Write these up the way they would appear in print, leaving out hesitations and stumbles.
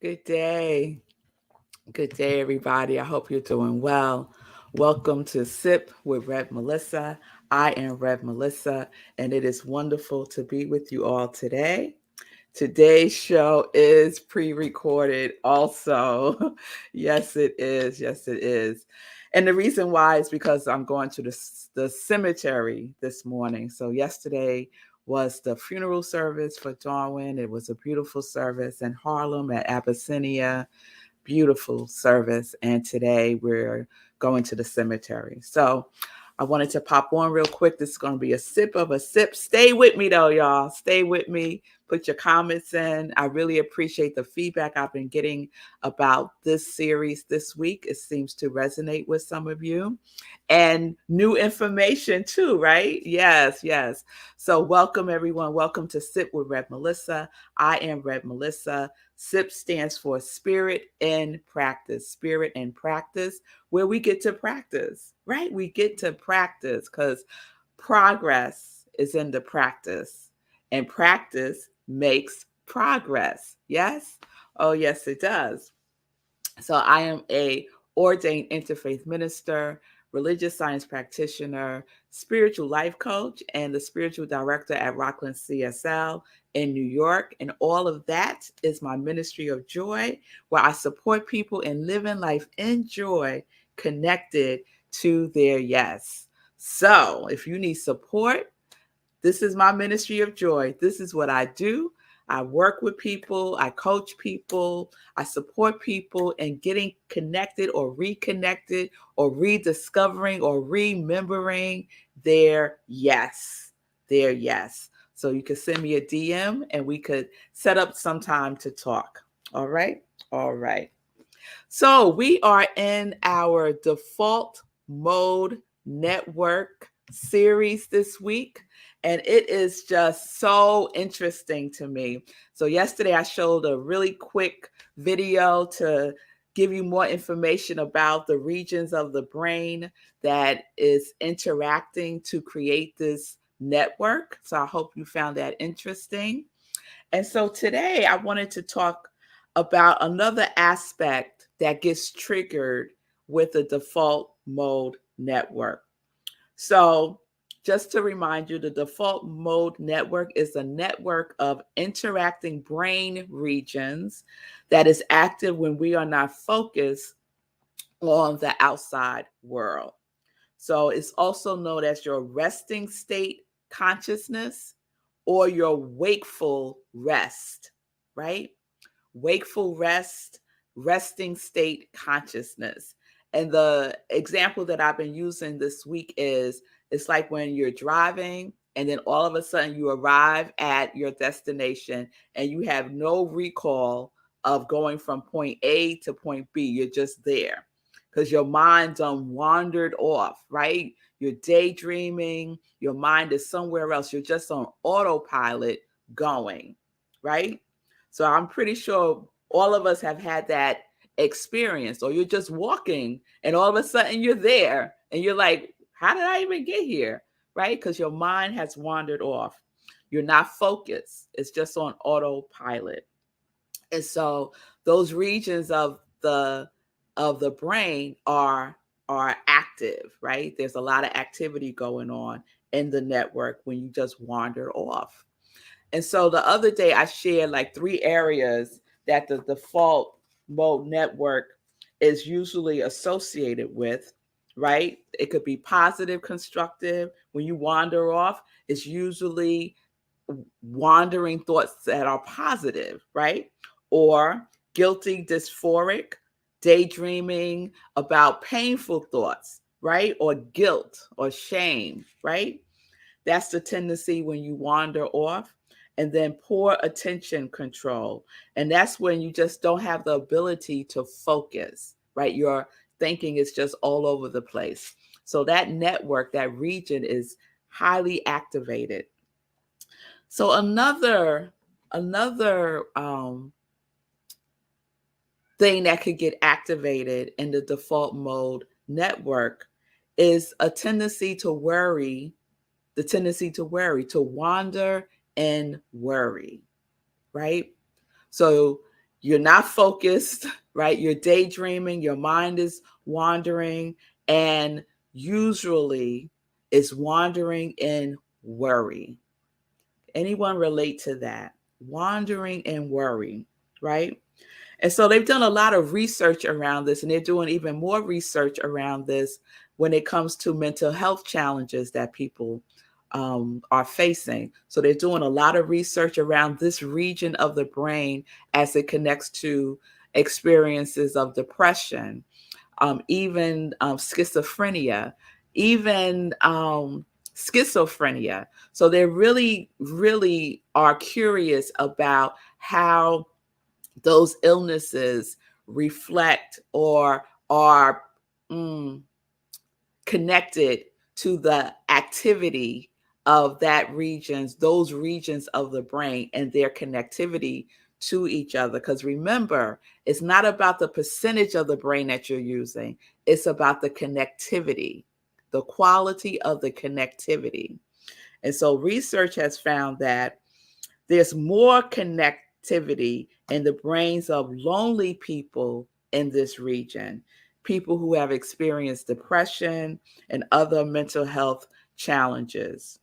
Good day. Good day, everybody. I hope you're doing well. Welcome to Sip with Rev Melissa. I am Rev Melissa, and it is wonderful to be with you all today. Today's show is pre recorded, also. Yes, it is. Yes, it is. And the reason why is because I'm going to the cemetery this morning. So, yesterday was the funeral service for Darwin. It was a beautiful service in Harlem at Abyssinia. Beautiful service. And today we're going to the cemetery. So, I wanted to pop on real quick. This is going to be a sip of a sip. Stay with me though, y'all. Stay with me. Put your comments in. I really appreciate the feedback I've been getting about this series this week. It seems to resonate with some of you. And new information too, right? Yes, yes. So welcome everyone. Welcome to Sip with Rev Melissa. I am Rev Melissa. SIP stands for Spirit in Practice. Spirit in Practice, where we get to practice, right? We get to practice because progress is in the practice, and practice makes progress. Yes? Oh, yes, it does. So I am a ordained interfaith minister, religious science practitioner, spiritual life coach, and the spiritual director at Rockland CSL in New York. And all of that is my ministry of joy, where I support people in living life in joy, connected to their yes. So if you need support, this is my ministry of joy. This is what I do. I work with people, I coach people, I support people in getting connected or reconnected or rediscovering or remembering their yes, their yes. So you can send me a DM and we could set up some time to talk. All right. All right. So we are in our default mode network series this week, and it is just so interesting to me. So yesterday I showed a really quick video to give you more information about the regions of the brain that is interacting to create this network. So I hope you found that interesting. And so today I wanted to talk about another aspect that gets triggered with the default mode network. So, just to remind you, the default mode network is a network of interacting brain regions that is active when we are not focused on the outside world. So, it's also known as your resting state consciousness or your wakeful rest, right? Wakeful rest, resting state consciousness. And the example that I've been using this week is it's like when you're driving and then all of a sudden you arrive at your destination and you have no recall of going from point A to point B. You're just there because your mind done wandered off, right? You're daydreaming, your mind is somewhere else. You're just on autopilot going, right? So I'm pretty sure all of us have had that experience, or you're just walking and all of a sudden you're there and you're like, how did I even get here? Right? Because your mind has wandered off. You're not focused. It's just on autopilot. And so those regions of the brain are active, right? There's a lot of activity going on in the network when you just wander off. And so the other day I shared like 3 areas that the default mode network is usually associated with, right? It could be positive, constructive. When you wander off, it's usually wandering thoughts that are positive, right? Or guilty, dysphoric, daydreaming about painful thoughts, right? Or guilt or shame, right? That's the tendency when you wander off. And then poor attention control. And that's when you just don't have the ability to focus, right? Your thinking is just all over the place. So that network, that region is highly activated. So another thing that could get activated in the default mode network is a tendency to worry, to wander and worry, right? So You're not focused, right? You're daydreaming, your mind is wandering, and usually it's wandering in worry. Anyone relate to that? Wandering in worry, right? And so they've done a lot of research around this, and they're doing even more research around this when it comes to mental health challenges that people are facing. So they're doing a lot of research around this region of the brain as it connects to experiences of depression, even schizophrenia, even schizophrenia. So they really, really are curious about how those illnesses reflect or are connected to the activity of those regions of the brain and their connectivity to each other. Because remember, it's not about the percentage of the brain that you're using, it's about the connectivity, the quality of the connectivity. And so research has found that there's more connectivity in the brains of lonely people in this region, people who have experienced depression and other mental health challenges.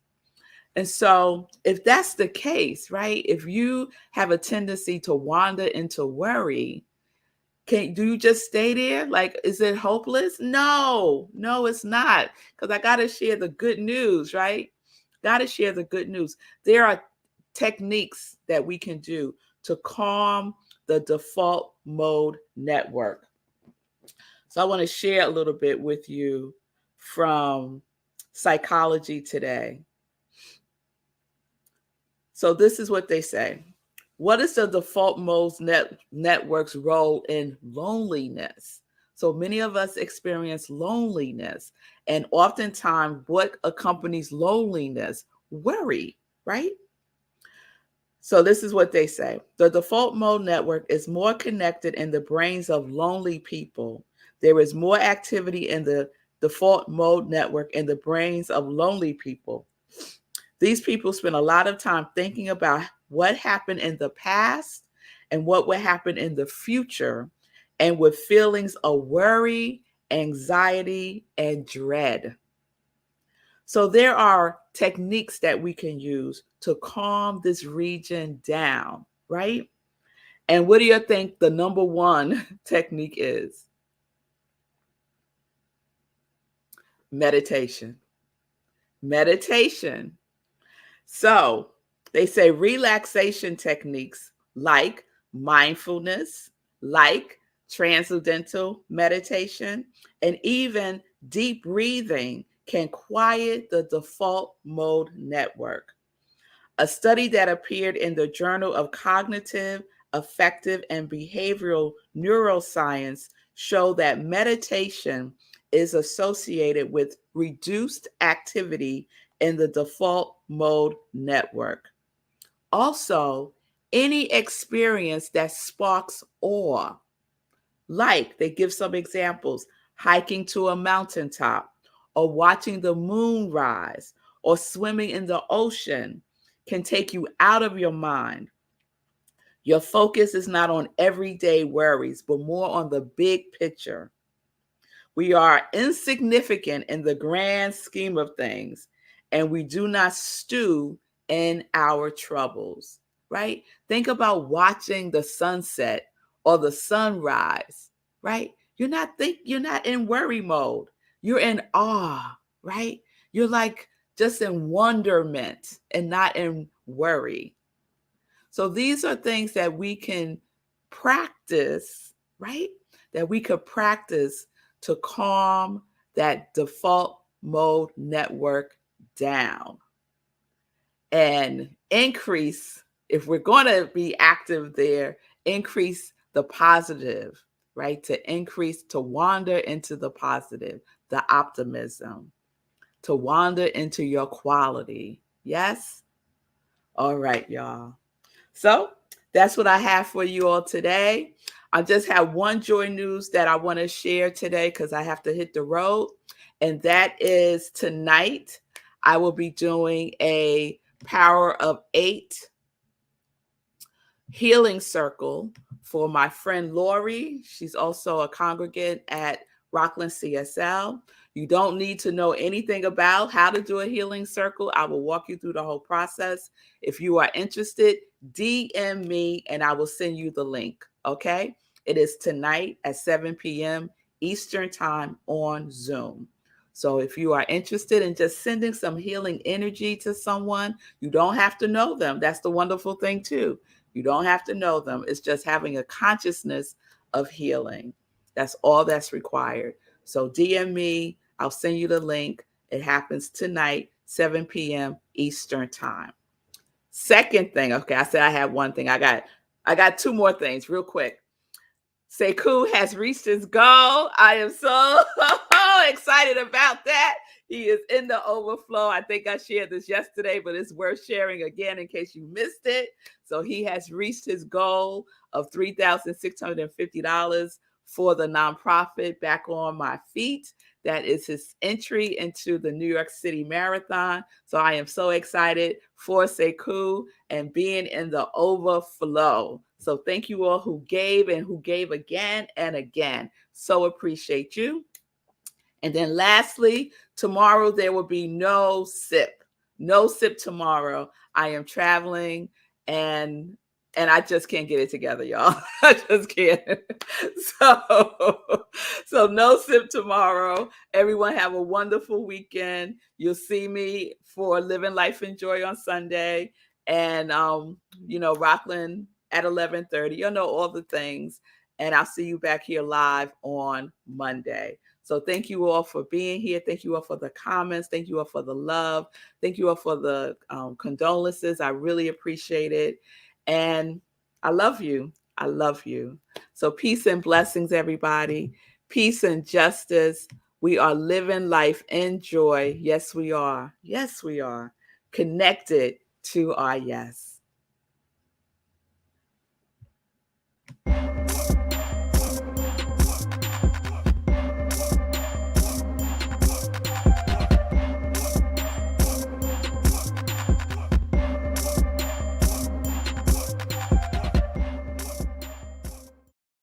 And so, if that's the case, right, if you have a tendency to wander into worry, do you just stay there? Like, is it hopeless? No, it's not. Because I got to share the good news, right? Got to share the good news. There are techniques that we can do to calm the default mode network. So I want to share a little bit with you from Psychology Today. So this is what they say. What is the default mode network's role in loneliness? So many of us experience loneliness, and oftentimes what accompanies loneliness? Worry, right? So this is what they say. The default mode network is more connected in the brains of lonely people. There is more activity in the default mode network in the brains of lonely people. These people spend a lot of time thinking about what happened in the past and what will happen in the future, and with feelings of worry, anxiety, and dread. So there are techniques that we can use to calm this region down, right? And what do you think the number one technique is? Meditation. Meditation. So they say relaxation techniques like mindfulness, like transcendental meditation, and even deep breathing can quiet the default mode network. A study that appeared in the Journal of Cognitive, Affective, and Behavioral Neuroscience showed that meditation is associated with reduced activity in the default mode network. Also, any experience that sparks awe, like they give some examples, hiking to a mountaintop, or watching the moon rise, or swimming in the ocean, can take you out of your mind. Your focus is not on everyday worries, but more on the big picture. We are insignificant in the grand scheme of things, and we do not stew in our troubles, right? Think about watching the sunset or the sunrise, right? You're not in worry mode. You're in awe, right? You're like just in wonderment and not in worry. So these are things that we can practice, right? That we could practice to calm that default mode network down and increase, if we're going to be active there, increase the positive, right? To increase, to wander into the positive, the optimism, to wander into your quality. Yes? All right, y'all. So that's what I have for you all today. I just have one joy news that I want to share today because I have to hit the road. And that is tonight, I will be doing a Power of 8 healing circle for my friend Lori. She's also a congregant at Rockland CSL. You don't need to know anything about how to do a healing circle. I will walk you through the whole process. If you are interested, DM me and I will send you the link. Okay? It is tonight at 7 p.m. Eastern Time on Zoom. So if you are interested in just sending some healing energy to someone, you don't have to know them. That's the wonderful thing, too. You don't have to know them. It's just having a consciousness of healing. That's all that's required. So DM me. I'll send you the link. It happens tonight, 7 p.m. Eastern Time. Second thing, okay, I said I had one thing. I got two more things real quick. Seku has reached his goal. I am so excited about that. He is in the overflow. I think I shared this yesterday, but it's worth sharing again in case you missed it. So he has reached his goal of $3,650 for the nonprofit Back on My Feet. That is his entry into the New York City Marathon. So I am so excited for Seku and being in the overflow. So thank you all who gave and who gave again and again. So appreciate you. And then lastly, tomorrow there will be no sip. No sip tomorrow. I am traveling and I just can't get it together, y'all. I just can't. So no sip tomorrow. Everyone have a wonderful weekend. You'll see me for Living Life and Joy on Sunday. And Rockland at 11:30. You'll know all the things. And I'll see you back here live on Monday. So thank you all for being here. Thank you all for the comments. Thank you all for the love. Thank you all for the condolences. I really appreciate it. And I love you. I love you. So peace and blessings, everybody. Peace and justice. We are living life in joy. Yes, we are. Yes, we are. Connected to our yes.